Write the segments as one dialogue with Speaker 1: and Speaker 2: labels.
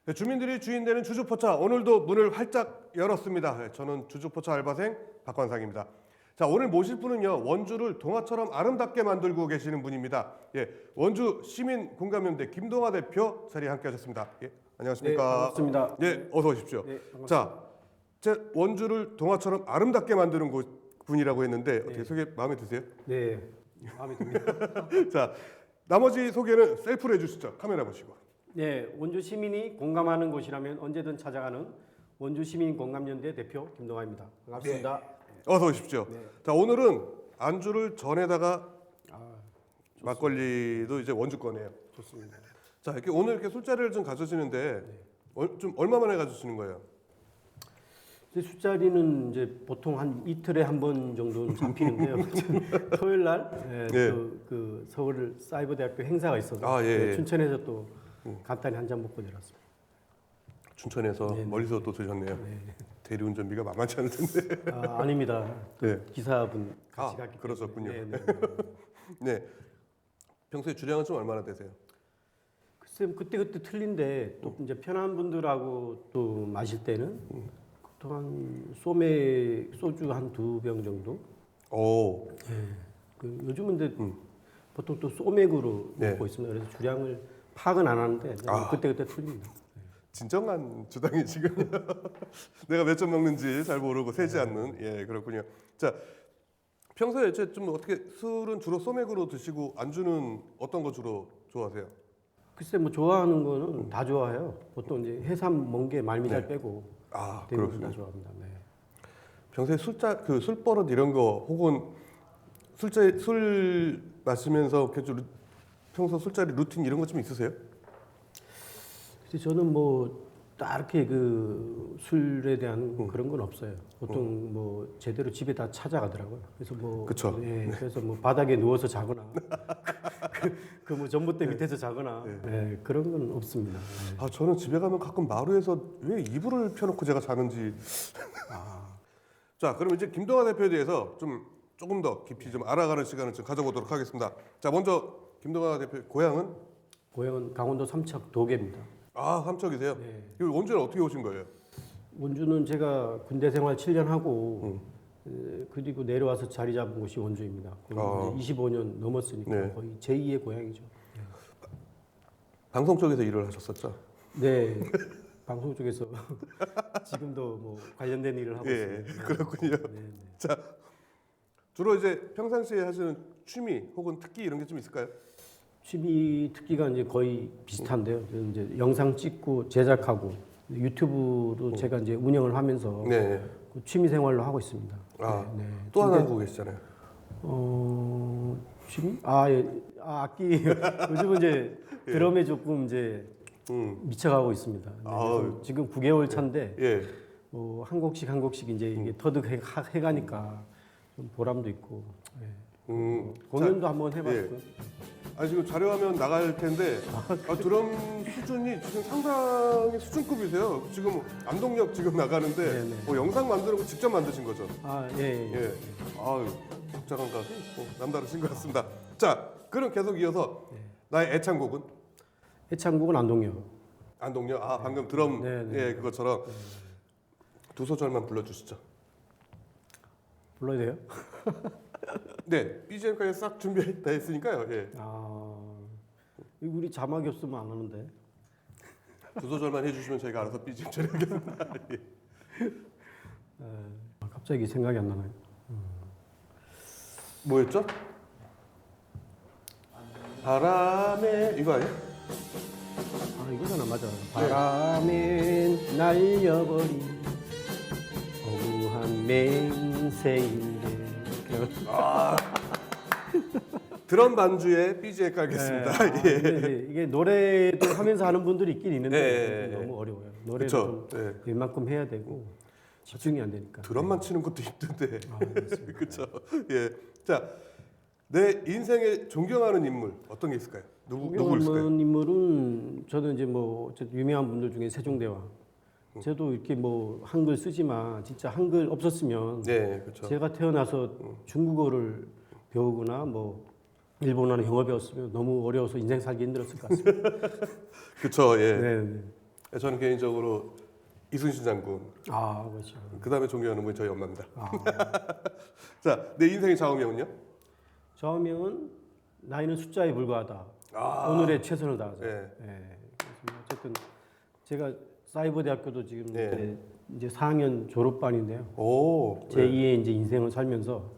Speaker 1: 네, 주민들이 주인 되는 주주포차 오늘도 문을 활짝 열었습니다. 네, 저는 주주포차 알바생 박관상입니다. 자, 오늘 모실 분은요, 원주를 동화처럼 아름답게 만들고 계시는 분입니다. 예, 원주 시민공감연대 김동화 대표 자리에 함께하셨습니다. 예, 안녕하십니까?
Speaker 2: 네, 반갑습니다.
Speaker 1: 예, 어서 오십시오.
Speaker 2: 네, 반갑습니다.
Speaker 1: 자, 제 원주를 동화처럼 아름답게 만드는 분이라고 했는데 어떻게 소개 마음에 드세요?
Speaker 2: 네, 마음에 듭니다.
Speaker 1: 자, 나머지 소개는 셀프로 해주시죠. 카메라 보시고.
Speaker 2: 네, 원주 시민이 공감하는 곳이라면 언제든 찾아가는 원주 시민 공감연대 대표 김동화입니다. 반갑습니다.
Speaker 1: 어서 오십시오.
Speaker 2: 네.
Speaker 1: 자, 오늘은 안주를 전에다가
Speaker 2: 아,
Speaker 1: 막걸리도 이제 원주 거네요.
Speaker 2: 좋습니다.
Speaker 1: 자, 이렇게 오늘 이렇게 술자리를 좀 가져주시는데 좀 얼마 만에 가져주시는 거예요?
Speaker 2: 이제 술자리는 이제 보통 한 이틀에 한 번 정도는 잡히는데요. 토요일 날
Speaker 1: 예.
Speaker 2: 그 서울 사이버대학교 행사가 있어서
Speaker 1: 아, 예, 예.
Speaker 2: 춘천에서 또 간단히 한 잔 먹고 내려왔습니다.
Speaker 1: 춘천에서
Speaker 2: 네, 네.
Speaker 1: 멀리서 또 드셨네요.
Speaker 2: 네.
Speaker 1: 대리운전비가 만만치 않을 텐데.
Speaker 2: 아닙니다. 그
Speaker 1: 네.
Speaker 2: 기사분 같이
Speaker 1: 아,
Speaker 2: 갔기
Speaker 1: 그러셨군요.
Speaker 2: 때문에.
Speaker 1: 네. 평소에 주량은 좀 얼마나 되세요?
Speaker 2: 글쎄 그때 틀린데 또 이제 편한 분들하고 또 마실 때는 보통 한 소주 한 2병 정도.
Speaker 1: 오,
Speaker 2: 그 요즘은 근데 보통 또 소맥으로
Speaker 1: 네.
Speaker 2: 먹고 있습니다. 그래서 주량을 파악은 안 하는데
Speaker 1: 아.
Speaker 2: 그때 틀립니다.
Speaker 1: 진정한 주당이 지금 내가 몇 점 먹는지 잘 모르고 세지 않는 예 그렇군요. 자, 평소에 이제 좀 어떻게 술은 주로 소맥으로 드시고 안주는 어떤 거 주로 좋아하세요?
Speaker 2: 글쎄 뭐 좋아하는 거는 다 좋아해요. 보통 이제 해삼, 멍게, 말미잘
Speaker 1: 네.
Speaker 2: 빼고
Speaker 1: 아,
Speaker 2: 대부분
Speaker 1: 그렇군요.
Speaker 2: 다 좋아합니다. 네.
Speaker 1: 평소에 술버릇 이런 거 혹은 술 마시면서 이렇게 좀 평소 술자리 루틴 이런 거 좀 있으세요?
Speaker 2: 그래서 저는 뭐 딱히 그 술에 대한 그런 건 없어요. 보통 뭐 제대로 집에 다 찾아가더라고요. 그래서 뭐
Speaker 1: 그쵸.
Speaker 2: 예, 그래서 뭐 바닥에 누워서 자거나 그 뭐 전봇대 밑에서 자거나 예, 그런 건 없습니다. 예.
Speaker 1: 아, 저는 집에 가면 가끔 마루에서 왜 이불을 펴놓고 제가 자는지. 자, 그럼 이제 김동화 대표에 대해서 조금 더 깊이 좀 알아가는 시간을 좀 가져보도록 하겠습니다. 자, 먼저 김동화 대표 고향은?
Speaker 2: 고향은 강원도 삼척 도계입니다.
Speaker 1: 아, 삼척이세요?
Speaker 2: 네.
Speaker 1: 이 원주는 어떻게 오신 거예요?
Speaker 2: 원주는 제가 군대 생활 7년 하고 그리고 내려와서 자리 잡은 곳이 원주입니다. 거의 25년 넘었으니까
Speaker 1: 네.
Speaker 2: 거의 제2의 고향이죠.
Speaker 1: 방송 쪽에서 일을 하셨었죠?
Speaker 2: 네. 방송 쪽에서 지금도 뭐 관련된 일을 하고
Speaker 1: 예,
Speaker 2: 있습니다.
Speaker 1: 그렇군요.
Speaker 2: 네, 네.
Speaker 1: 자, 주로 이제 평상시에 하시는 취미 혹은 특기 이런 게 좀 있을까요?
Speaker 2: 취미 특기가 이제 거의 비슷한데요. 저는 이제 영상 찍고 제작하고 유튜브도 제가 이제 운영을 하면서
Speaker 1: 네.
Speaker 2: 그 취미 생활로 하고 있습니다.
Speaker 1: 아,
Speaker 2: 네, 네.
Speaker 1: 또 하나
Speaker 2: 근데,
Speaker 1: 하고 계시잖아요.
Speaker 2: 취미? 악기. 요즘은 이제 드럼에 조금 이제 미쳐가고 있습니다. 네, 그래서 지금 9개월 차인데
Speaker 1: 예.
Speaker 2: 한 곡씩 이제 이게 터득 해가니까 좀 보람도 있고 예. 공연도 한번 해봤고요.
Speaker 1: 아니 지금 자료화면 나갈 텐데 드럼 수준이 지금 상당히 수준급이세요. 지금 안동역 지금 나가는데
Speaker 2: 네네.
Speaker 1: 영상 만드는 거 직접 만드신 거죠?
Speaker 2: 예.
Speaker 1: 예. 아유, 적절한 가수 남다르신 것 같습니다. 자, 그럼 계속 이어서 나의 애창곡은
Speaker 2: 애창곡은 안동역.
Speaker 1: 안동역. 아, 방금 드럼
Speaker 2: 네네.
Speaker 1: 예 그것처럼 두 소절만 불러주시죠.
Speaker 2: 불러야 돼요?
Speaker 1: 네, BGM까지 싹 준비 다 했으니까요. 예.
Speaker 2: 이거 우리 자막이 없으면 안 하는데.
Speaker 1: 두 소절만 해주시면 저희가 알아서 BGM 처리하겠습니다. 예.
Speaker 2: 갑자기 생각이 안 나네요.
Speaker 1: 뭐였죠? 바람에 이거 아니야?
Speaker 2: 이거잖아, 맞아. 바람에 날려버린 허무한 맹세인데.
Speaker 1: 드럼 반주에 BGM 깔겠습니다. 예.
Speaker 2: 네. 이게 노래도 하면서 하는 분들이 있긴 있는데
Speaker 1: 네.
Speaker 2: 너무 어려워요. 노래도
Speaker 1: 그쵸.
Speaker 2: 좀
Speaker 1: 네.
Speaker 2: 웬만큼 해야 되고 집중이 안 되니까.
Speaker 1: 드럼만 치는 것도 힘든데.
Speaker 2: 맞습니다.
Speaker 1: 그렇죠. 예. 자, 내 인생에 존경하는 인물 어떤 게 있을까요? 누구 있을까요?
Speaker 2: 존경하는 인물은 저는 이제 뭐 어쨌든 유명한 분들 중에 세종대왕. 저도 이렇게 뭐 한글 쓰지만 진짜 한글 없었으면
Speaker 1: 네, 그렇죠.
Speaker 2: 제가 태어나서 중국어를 배우거나 뭐 일본어는 영어 배웠으면 너무 어려워서 인생 살기 힘들었을 것 같습니다.
Speaker 1: 그쵸, 예.
Speaker 2: 네, 네.
Speaker 1: 저는 개인적으로 이순신 장군,
Speaker 2: 아, 그렇죠.
Speaker 1: 그 다음에 존경하는 분이 저희 엄마입니다.
Speaker 2: 아,
Speaker 1: 자, 내 인생의 좌우명은요?
Speaker 2: 좌우명은 나이는 숫자에 불과하다.
Speaker 1: 아.
Speaker 2: 오늘의 최선을 다하자.
Speaker 1: 예.
Speaker 2: 예. 그래서 어쨌든 제가 사이버대학교도 지금
Speaker 1: 예.
Speaker 2: 이제 4학년 졸업반인데요.
Speaker 1: 오.
Speaker 2: 제2의 이제 인생을 살면서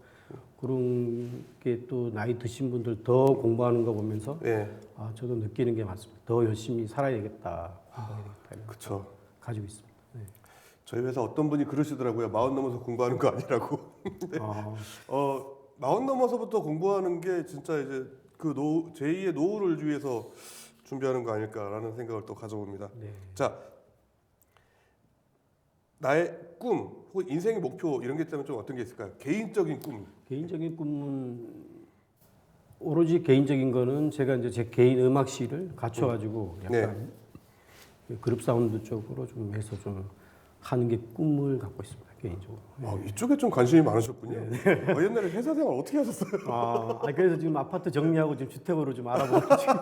Speaker 2: 그런 게 또 나이 드신 분들 더 공부하는 거 보면서
Speaker 1: 예.
Speaker 2: 아, 저도 느끼는 게 많습니다. 더 열심히 살아야겠다. 공부해야 되겠다. 이런
Speaker 1: 그쵸.
Speaker 2: 가지고 있습니다. 네.
Speaker 1: 저희 회사 어떤 분이 그러시더라고요. 40 넘어서 공부하는 거 아니라고.
Speaker 2: 아,
Speaker 1: 40 넘어서부터 공부하는 게 진짜 이제 그 제2의 노후를 위해서 준비하는 거 아닐까라는 생각을 또 가져봅니다.
Speaker 2: 네.
Speaker 1: 자, 나의 꿈 혹은 인생의 목표 이런 게 있다면 좀 어떤 게 있을까요? 개인적인 꿈.
Speaker 2: 개인적인 꿈은 오로지 개인적인 거는 제가 이제 제 개인 음악실을 갖춰가지고 약간 그룹 사운드 쪽으로 좀 해서 좀 하는 게 꿈을 갖고 있습니다. 개인적으로.
Speaker 1: 이쪽에 좀 관심이 많으셨군요. 옛날에 회사 생활 어떻게 하셨어요?
Speaker 2: 그래서 지금 아파트 정리하고 지금 주택으로 좀 알아보고 지금.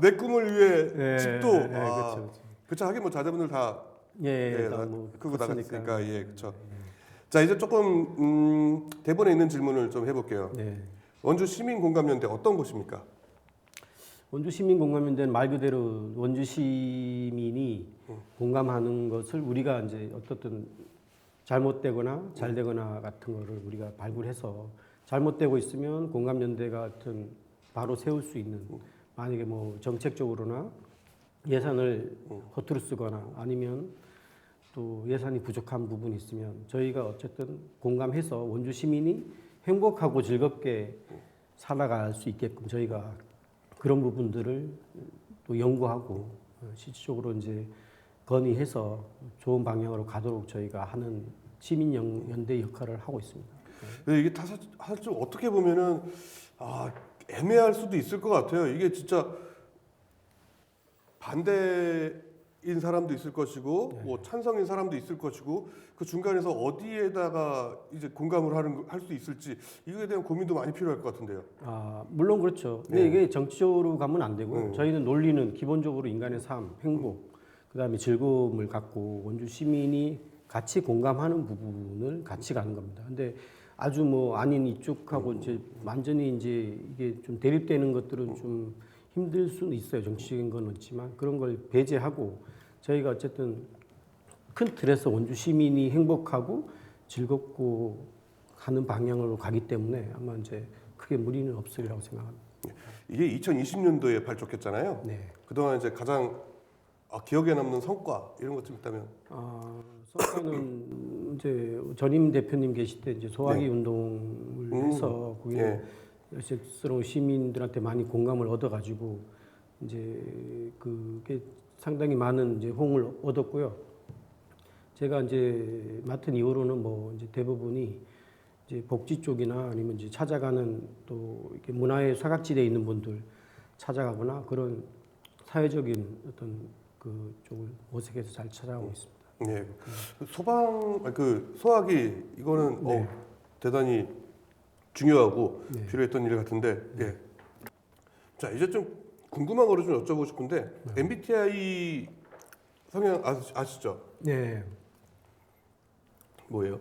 Speaker 1: 내 꿈을 위해
Speaker 2: 예,
Speaker 1: 집도.
Speaker 2: 예, 그렇죠.
Speaker 1: 그쵸. 하긴 뭐 자제분들 다
Speaker 2: 뭐
Speaker 1: 크고
Speaker 2: 컸으니까.
Speaker 1: 나갔으니까 예, 그렇죠. 자, 이제 조금 대본에 있는 질문을 좀 해볼게요.
Speaker 2: 네.
Speaker 1: 원주 시민공감연대 어떤 곳입니까?
Speaker 2: 원주 시민공감연대는 말 그대로 원주 시민이 공감하는 것을 우리가 이제 어떻든 잘못되거나 잘되거나 같은 거를 우리가 발굴해서 잘못되고 있으면 공감연대 같은 바로 세울 수 있는 만약에 뭐 정책적으로나 예산을 허투루 쓰거나 아니면 또 예산이 부족한 부분이 있으면 저희가 어쨌든 공감해서 원주 시민이 행복하고 즐겁게 살아갈 수 있게끔 저희가 그런 부분들을 또 연구하고 실질적으로 이제 건의해서 좋은 방향으로 가도록 저희가 하는 시민연대 역할을 하고 있습니다.
Speaker 1: 근데 이게 사실 좀 어떻게 보면은 애매할 수도 있을 것 같아요. 이게 진짜 반대인 사람도 있을 것이고 뭐 찬성인 사람도 있을 것이고 그 중간에서 어디에다가 이제 공감을 할 수 있을지 이거에 대한 고민도 많이 필요할 것 같은데요.
Speaker 2: 물론 그렇죠. 근데 이게 정치적으로 가면 안 되고요. 저희는 논리는 기본적으로 인간의 삶, 행복, 그다음에 즐거움을 갖고 원주 시민이 같이 공감하는 부분을 같이 가는 겁니다. 근데 아주 뭐 아닌 이쪽하고 이제 완전히 이제 이게 좀 대립되는 것들은 좀 힘들 수는 있어요. 정치적인 건 없지만 그런 걸 배제하고 저희가 어쨌든 큰 틀에서 원주 시민이 행복하고 즐겁고 하는 방향으로 가기 때문에 아마 이제 크게 무리는 없으리라고 생각합니다.
Speaker 1: 이게 2020년도에 발족했잖아요.
Speaker 2: 네.
Speaker 1: 그동안 이제 가장 기억에 남는 성과 이런 것 좀 있다면?
Speaker 2: 성과는 이제 전임 대표님 계실 때 이제 소화기 운동을 해서 거기에 열심스러운 시민들한테 많이 공감을 얻어가지고 이제 그게 상당히 많은 이제 호응을 얻었고요. 제가 이제 맡은 이후로는 뭐 이제 대부분이 이제 복지 쪽이나 아니면 이제 찾아가는 또 이렇게 문화의 사각지대에 있는 분들 찾아가거나 그런 사회적인 어떤 그 쪽을 모색해서 잘 찾아가고 있습니다.
Speaker 1: 네. 소화기 이거는 대단히 중요하고 필요했던 일 같은데. 예. 자, 이제 좀 궁금한 거를 좀 여쭤보고 싶은데 MBTI 성향 아시죠?
Speaker 2: 네.
Speaker 1: 뭐예요?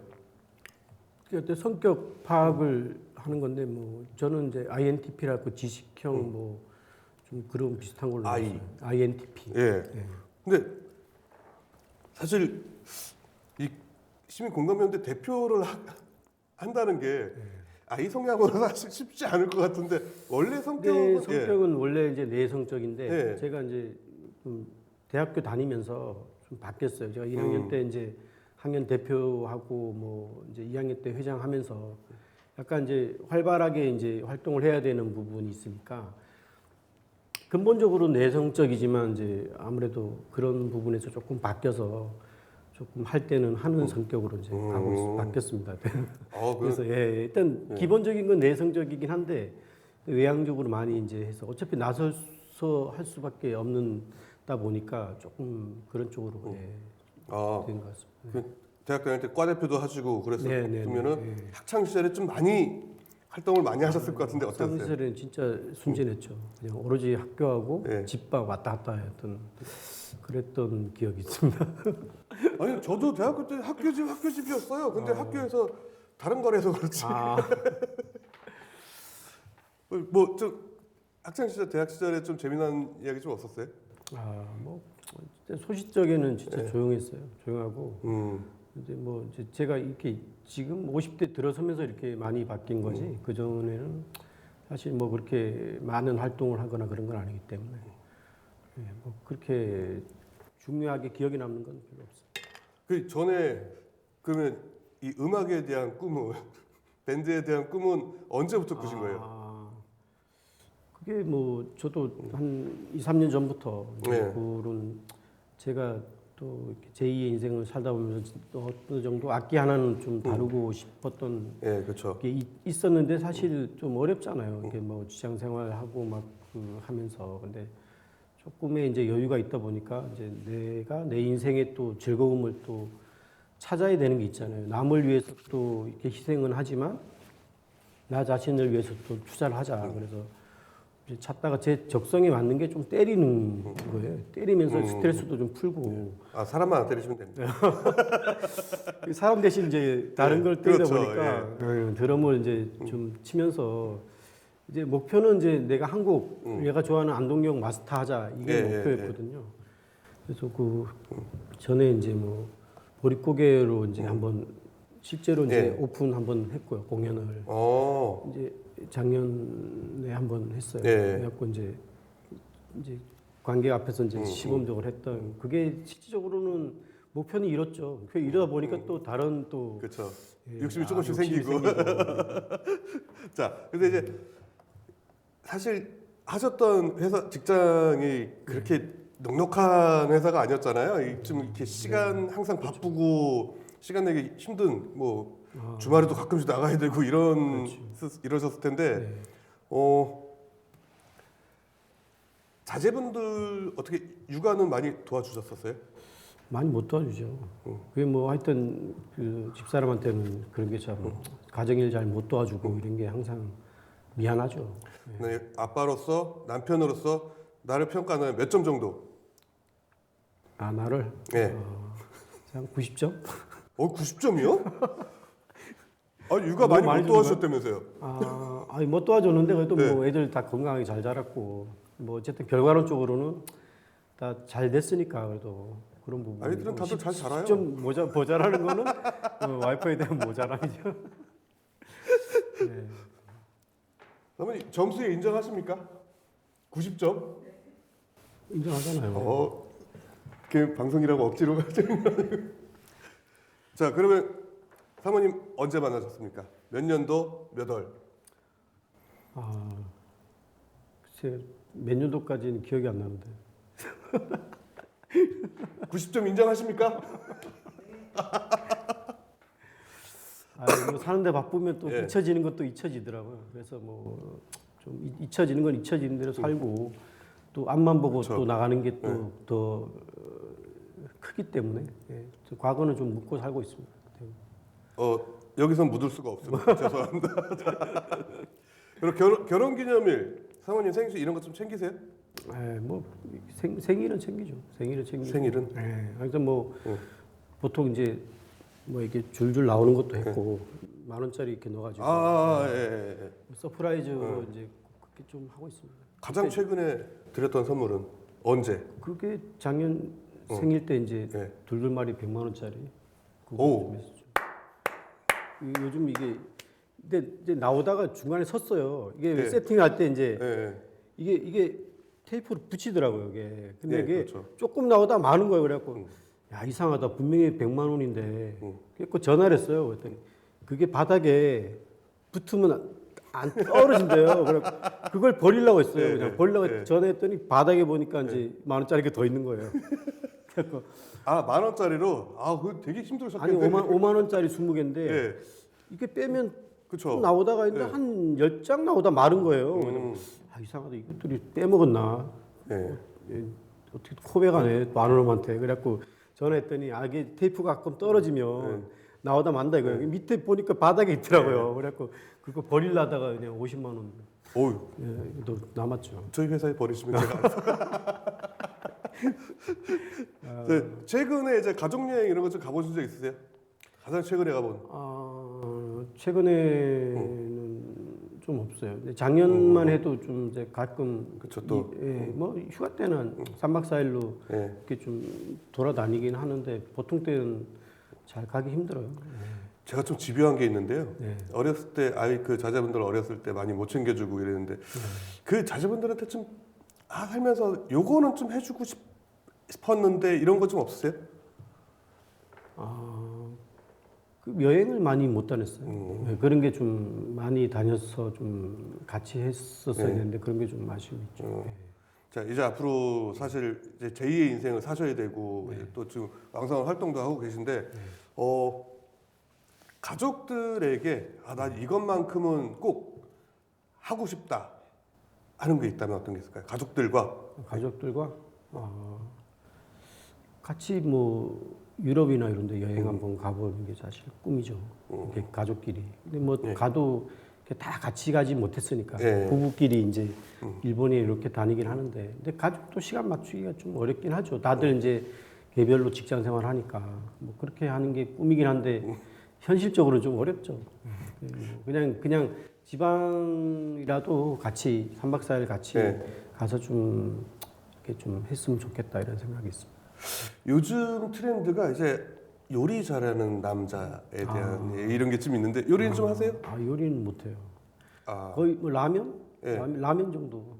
Speaker 2: 그때 성격 파악을 하는 건데 뭐 저는 이제 INTP라고 지식형 뭐 좀 그런 비슷한 걸로 알았어요. INTP.
Speaker 1: 예. 근데 사실 이 시민공감연대 대표를 한다는 게 I 성향으로 사실 쉽지 않을 것 같은데 원래 성격은
Speaker 2: 성격은 원래 이제 내성적인데
Speaker 1: 예.
Speaker 2: 제가 이제 좀 대학교 다니면서 좀 바뀌었어요. 제가 1학년 때 이제 학년 대표하고 뭐 이제 2학년 때 회장하면서 약간 이제 활발하게 이제 활동을 해야 되는 부분이 있으니까 근본적으로 내성적이지만 이제 아무래도 그런 부분에서 조금 바뀌어서 조금 할 때는 하는 성격으로 이제 바뀌었습니다. 그래서 일단 기본적인 건 내성적이긴 한데 외향적으로 많이 이제 해서 어차피 나서서 할 수밖에 없는다 보니까 조금 그런 쪽으로 된 것 같습니다.
Speaker 1: 대학 다닐 때 과대표도 하시고 그랬으면은 학창 시절에 좀 많이 활동을 많이 하셨을 것 같은데
Speaker 2: 학창
Speaker 1: 어땠어요?
Speaker 2: 시절에는 진짜 순진했죠. 그냥 오로지 학교하고
Speaker 1: 네.
Speaker 2: 집밥 왔다 갔다 했던 그랬던 기억이 있습니다.
Speaker 1: 아니 저도 대학교 때 학교집이었어요. 근데 학교에서 다른 걸 해서 그렇지.
Speaker 2: 아,
Speaker 1: 뭐좀 학창 시절, 대학 시절에 좀 재미난 이야기 좀 없었어요?
Speaker 2: 뭐 소시적에는 진짜
Speaker 1: 네.
Speaker 2: 조용했어요. 조용하고 이제 뭐 이제 제가 이렇게 지금 50대 들어서면서 이렇게 많이 바뀐 거지. 그 전에는 사실 뭐 그렇게 많은 활동을 하거나 그런 건 아니기 때문에 뭐 그렇게 중요하게 기억에 남는 건 별로 없어요.
Speaker 1: 그 전에 그러면 이 음악에 대한 꿈은 밴드에 대한 꿈은 언제부터 꾸신 거예요?
Speaker 2: 그게 뭐 저도 한 2, 3년 전부터 이제
Speaker 1: 네.
Speaker 2: 그런 제가 또 이렇게 제2의 인생을 살다 보면서 또 어느 정도 악기 하나는 좀 다루고 싶었던
Speaker 1: 예, 그렇죠.
Speaker 2: 게 있었는데 사실 좀 어렵잖아요. 이게 뭐 직장 생활하고 막 하면서 근데 조금의 이제 여유가 있다 보니까 이제 내가 내 인생의 또 즐거움을 또 찾아야 되는 게 있잖아요. 남을 위해서 또 이렇게 희생은 하지만 나 자신을 위해서 또 투자를 하자. 그래서 이제 찾다가 제 적성에 맞는 게 좀 때리는 거예요. 때리면서 스트레스도 좀 풀고
Speaker 1: 아 사람만 안 때리시면 됩니다.
Speaker 2: 사람 대신 이제 다른
Speaker 1: 예,
Speaker 2: 걸 때리다
Speaker 1: 그렇죠,
Speaker 2: 보니까 드럼을 이제 좀 치면서 이제 목표는 이제 내가 한국 얘가 좋아하는 안동역 마스터 하자 이게
Speaker 1: 예,
Speaker 2: 목표였거든요. 그래서 그 전에 이제 뭐 보릿고개로 이제 한번 실제로 이제
Speaker 1: 예.
Speaker 2: 오픈 한번 했고요 공연을 이제 작년에 한번 했어요.
Speaker 1: 예.
Speaker 2: 그래갖고 이제 관객 앞에서 이제 시범적으로 했던 그게 실질적으로는 목표는 이뤘죠. 그 이러다 보니까 또 다른 또
Speaker 1: 그렇죠.
Speaker 2: 예,
Speaker 1: 욕심이 조금씩
Speaker 2: 욕심이
Speaker 1: 생기고. 자, 근데 이제 사실 하셨던 회사 직장이 그렇게 넉넉한 회사가 아니었잖아요. 좀 이렇게 시간 항상 바쁘고 시간 내기 힘든 뭐 주말에도 가끔씩 나가야 되고 이러셨을 텐데
Speaker 2: 네.
Speaker 1: 자제분들 어떻게 육아는 많이 도와주셨었어요?
Speaker 2: 많이 못 도와주죠. 그게 뭐 하여튼 그 집사람한테는 그런 게 참 가정일 잘 못 도와주고 이런 게 항상 미안하죠.
Speaker 1: 네, 아빠로서 남편으로서 나를 평가하는 몇 점 정도?
Speaker 2: 아 나를
Speaker 1: 네.
Speaker 2: 한 90점?
Speaker 1: 90점이요? 아니 육아
Speaker 2: 너무
Speaker 1: 많이
Speaker 2: 많이
Speaker 1: 못
Speaker 2: 주는
Speaker 1: 도와주셨다면서요?
Speaker 2: 아니 못 도와줬는데 그래도
Speaker 1: 네.
Speaker 2: 뭐 애들 다 건강하게 잘 자랐고 뭐 어쨌든 결과론적으로는 다 잘 됐으니까 그래도 그런 부분.
Speaker 1: 아이들은 다들 잘 자라요.
Speaker 2: 좀 모자라는 거는 와이프에 대한 모자람이죠. 네.
Speaker 1: 어머니 점수에 인정하십니까? 90점?
Speaker 2: 인정하잖아요.
Speaker 1: 그 방송이라고 억지로 자 그러면 사모님 언제 만나셨습니까? 몇 년도 몇 월?
Speaker 2: 글쎄 몇 년도까지는 기억이 안 나는데.
Speaker 1: 90점 인정하십니까?
Speaker 2: 뭐 사는데 바쁘면 또
Speaker 1: 예.
Speaker 2: 잊혀지는 것도 잊혀지더라고요. 그래서 뭐 좀 잊혀지는 건 잊혀지는 대로 살고 또 앞만 보고
Speaker 1: 그쵸.
Speaker 2: 또 나가는 게 또 더 크기 때문에 저 과거는 좀 묻고 살고 있습니다.
Speaker 1: 여기선 묻을 수가 없습니다. 죄송합니다. 그리고 결혼기념일, 사모님 생신 이런 거 좀 챙기세요?
Speaker 2: 뭐 생일은 챙기죠. 생일은 챙기죠.
Speaker 1: 생일은?
Speaker 2: 그래서 뭐 보통 이제 뭐 이렇게 줄줄 나오는 것도 했고 10,000원짜리 이렇게 넣어가지고
Speaker 1: 예.
Speaker 2: 서프라이즈로 이제 그렇게 좀 하고 있습니다.
Speaker 1: 가장 최근에 드렸던 선물은 언제?
Speaker 2: 그게 작년 생일 때 이제
Speaker 1: 예.
Speaker 2: 둘둘말이 100만 원짜리 그거
Speaker 1: 오.
Speaker 2: 좀 했었죠. 요즘 이게 근데 이제 나오다가 중간에 섰어요. 이게
Speaker 1: 예.
Speaker 2: 세팅할 때 이제
Speaker 1: 예.
Speaker 2: 이게 테이프로 붙이더라고요. 이게 근데
Speaker 1: 예,
Speaker 2: 이게
Speaker 1: 그렇죠.
Speaker 2: 조금 나오다 많은 거예요. 그래갖고 야 이상하다. 분명히 100만 원인데 그래서 전화를 했어요. 그랬더니 그게 바닥에 붙으면 안 떨어진대요. 그래 그걸 버리려고 했어요.
Speaker 1: 예,
Speaker 2: 그냥
Speaker 1: 예,
Speaker 2: 버리려고
Speaker 1: 예.
Speaker 2: 전화했더니 바닥에 보니까 이제 10,000원짜리가 더 있는 거예요. 그래갖고
Speaker 1: 10,000원짜리로? 그거 되게
Speaker 2: 아니
Speaker 1: 힘들으셨겠네.
Speaker 2: 5만 원짜리 20개인데
Speaker 1: 예.
Speaker 2: 이게 빼면
Speaker 1: 그쵸.
Speaker 2: 좀 나오다가 있는데
Speaker 1: 예.
Speaker 2: 한 10장 나오다 마른 거예요. 그래서 이상하다. 이것들이 빼먹었나?
Speaker 1: 예.
Speaker 2: 어떻게 코베가네 10,000원한테. 그래갖고 전화했더니 이게 테이프가 가끔 떨어지면 나오다 만다 이거예요. 밑에 보니까 바닥에 있더라고요. 그래갖고 그거 버리려다가 그냥 50만 원
Speaker 1: 어유,
Speaker 2: 또 남았죠.
Speaker 1: 저희 회사에 버리시면 제가. 네, 최근에 이제 가족 여행 이런 거 좀 가보신 적 있으세요? 가장 최근에 가본.
Speaker 2: 최근에는 좀 없어요. 근데 작년만 해도 좀 이제 가끔
Speaker 1: 그쵸, 또.
Speaker 2: 뭐 휴가 때는 3박 4일로
Speaker 1: 예.
Speaker 2: 이렇게 좀 돌아다니긴 하는데 보통 때는 잘 가기 힘들어요.
Speaker 1: 제가 좀 집요한 게 있는데요.
Speaker 2: 네.
Speaker 1: 어렸을 때 아이 그 자제분들 어렸을 때 많이 못 챙겨주고 이랬는데 그 자제분들한테 좀 살면서 요거는 좀 해주고 싶었는데 이런 거 좀 없으세요?
Speaker 2: 그 여행을 많이 못 다녔어요. 네, 그런 게 좀 많이 다녀서 좀 같이 했었어야
Speaker 1: 네.
Speaker 2: 되는데 그런 게 좀 아쉬움이 있죠. 네.
Speaker 1: 자 이제 앞으로 사실 이제 제2의 인생을 사셔야 되고
Speaker 2: 네.
Speaker 1: 이제 또 지금 왕성한 활동도 하고 계신데 가족들에게 나 이것만큼은 꼭 하고 싶다 하는 게 있다면 어떤 게 있을까요? 가족들과
Speaker 2: 가족들과 같이 뭐 유럽이나 이런 데 여행 한번 가보는 게 사실 꿈이죠. 이렇게 가족끼리. 근데 뭐
Speaker 1: 예.
Speaker 2: 가도 이렇게 다 같이 가지 못했으니까
Speaker 1: 예.
Speaker 2: 부부끼리 이제 일본에 이렇게 다니긴 하는데 근데 가족도 시간 맞추기가 좀 어렵긴 하죠. 다들 이제 개별로 직장 생활 하니까 뭐 그렇게 하는 게 꿈이긴 한데 현실적으로 좀 어렵죠. 그냥 지방이라도 같이 3박 4일 같이
Speaker 1: 예.
Speaker 2: 가서 좀 이렇게 좀 했으면 좋겠다 이런 생각이 있습니다.
Speaker 1: 요즘 트렌드가 이제 요리 잘하는 남자에 대한 이런 게 좀 있는데 요리는 좀 하세요?
Speaker 2: 요리는 못해요.
Speaker 1: 아,
Speaker 2: 거의 뭐 라면?
Speaker 1: 예.
Speaker 2: 라면 정도.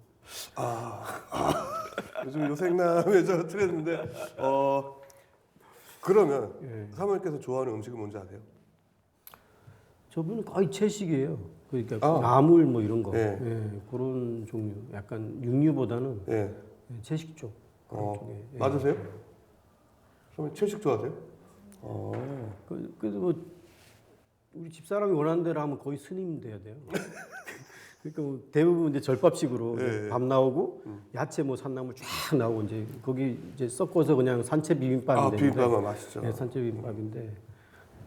Speaker 1: 요즘 요생남의 저 트렌드인데 그러면
Speaker 2: 예.
Speaker 1: 사모님께서 좋아하는 음식은 뭔지 아세요?
Speaker 2: 저분은 거의 채식이에요. 그러니까
Speaker 1: 아.
Speaker 2: 나물 뭐 이런 거.
Speaker 1: 예.
Speaker 2: 그런 종류. 약간 육류보다는
Speaker 1: 예.
Speaker 2: 채식 쪽. 그런 쪽에. 예.
Speaker 1: 맞으세요? 사모님 채식 좋아하세요?
Speaker 2: 그래도 뭐 우리 집사람이 원하는 대로 하면 거의 스님 돼야 돼요. 그러니까 뭐 대부분 이제 절밥식으로
Speaker 1: 예.
Speaker 2: 밥 나오고 야채 뭐 산나물 쫙 나오고 이제 거기 이제 섞어서 그냥 산채 비빔밥인데.
Speaker 1: 비빔밥은 맛있죠.
Speaker 2: 네, 산채 비빔밥인데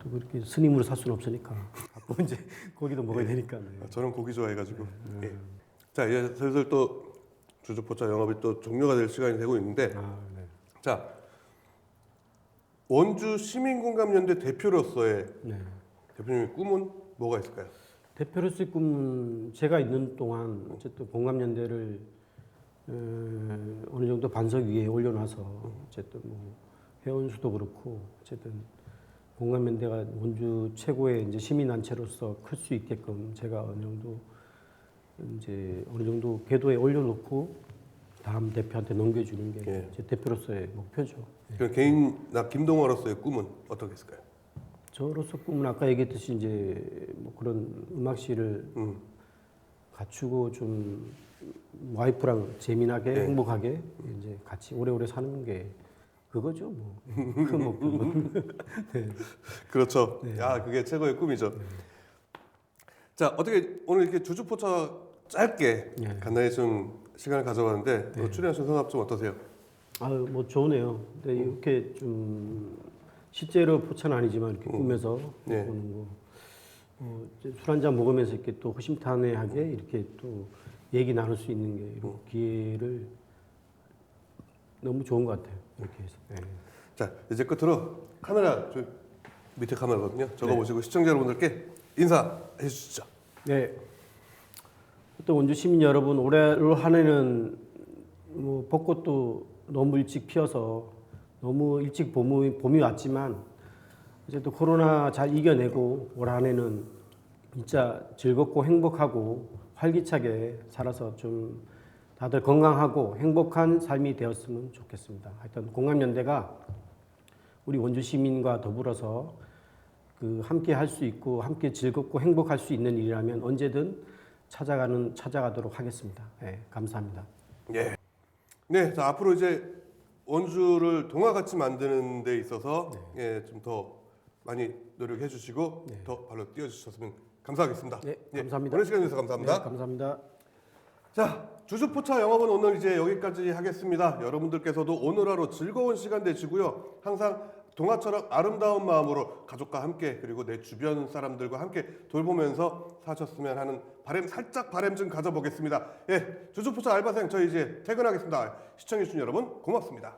Speaker 2: 또 그렇게 스님으로 살 수는 없으니까 가끔 이제 고기도 먹어야 되니까. 네.
Speaker 1: 저는 고기 좋아해가지고. 예. 자 이제 슬슬 또 주주포차 영업이 또 종료가 될 시간이 되고 있는데
Speaker 2: 네.
Speaker 1: 자 원주 시민공감연대 대표로서의
Speaker 2: 네.
Speaker 1: 대표님의 꿈은 뭐가 있을까요?
Speaker 2: 대표로서의 꿈은 제가 있는 동안 어쨌든 공감연대를 어느 정도 반석 위에 올려놔서 어쨌든 뭐 회원 수도 그렇고 어쨌든 공감연대가 원주 최고의 이제 시민단체로서 클 수 있게끔 제가 어느 정도 궤도에 올려놓고 다음 대표한테 넘겨주는 게
Speaker 1: 예.
Speaker 2: 제 대표로서의 목표죠.
Speaker 1: 그 개인 나 김동호로서의 꿈은 어떤 게 있을까요?
Speaker 2: 저로서 꿈은 아까 얘기했듯이 이제 뭐 그런 음악실을 갖추고 좀 와이프랑 재미나게
Speaker 1: 네.
Speaker 2: 행복하게 이제 같이 오래오래 사는 게 그거죠 뭐. 그 목표는. 네.
Speaker 1: 그렇죠. 야 그게 최고의 꿈이죠. 자 어떻게 오늘 이렇게 주주포차 짧게
Speaker 2: 네.
Speaker 1: 간단히 좀 시간을 가져봤는데 출연하신 소감 좀 어떠세요?
Speaker 2: 뭐 좋네요. 근데 이렇게 좀 실제로 포차는 아니지만 이렇게 꿈에서
Speaker 1: 네.
Speaker 2: 보는 거. 술 한잔 먹으면서 이렇게 또 허심탄회하게 이렇게 또 얘기 나눌 수 있는 게 이런 기회를 너무 좋은 것 같아요. 이렇게 해서. 네.
Speaker 1: 자 이제 끝으로 카메라 저 밑에 카메라거든요. 저거 보시고 시청자 여러분들께 인사해 주시죠.
Speaker 2: 네. 또 원주 시민 여러분 올해 한 해는 뭐 벚꽃도 너무 일찍 피어서 너무 일찍 봄이 왔지만 이제 또 코로나 잘 이겨내고 올 한 해는 진짜 즐겁고 행복하고 활기차게 살아서 좀 다들 건강하고 행복한 삶이 되었으면 좋겠습니다. 하여튼 공감연대가 우리 원주 시민과 더불어서 그 함께 할 수 있고 함께 즐겁고 행복할 수 있는 일이라면 언제든 찾아가도록 하겠습니다. 네, 감사합니다.
Speaker 1: 예. 네, 자 앞으로 이제 원주를 동화같이 만드는 데 있어서 예, 좀 더 많이 노력해 주시고 더 발로 뛰어 주셨으면 감사하겠습니다.
Speaker 2: 네,
Speaker 1: 예,
Speaker 2: 감사합니다.
Speaker 1: 오늘 시간 주셔서 감사합니다.
Speaker 2: 네, 감사합니다.
Speaker 1: 자, 주주포차 영업은 오늘 이제 여기까지 하겠습니다. 여러분들께서도 오늘 하루 즐거운 시간 되시고요. 항상 동화처럼 아름다운 마음으로 가족과 함께 그리고 내 주변 사람들과 함께 돌보면서 사셨으면 하는 바람 좀 가져보겠습니다. 예, 주주포차 알바생 저희 이제 퇴근하겠습니다. 시청해주신 여러분 고맙습니다.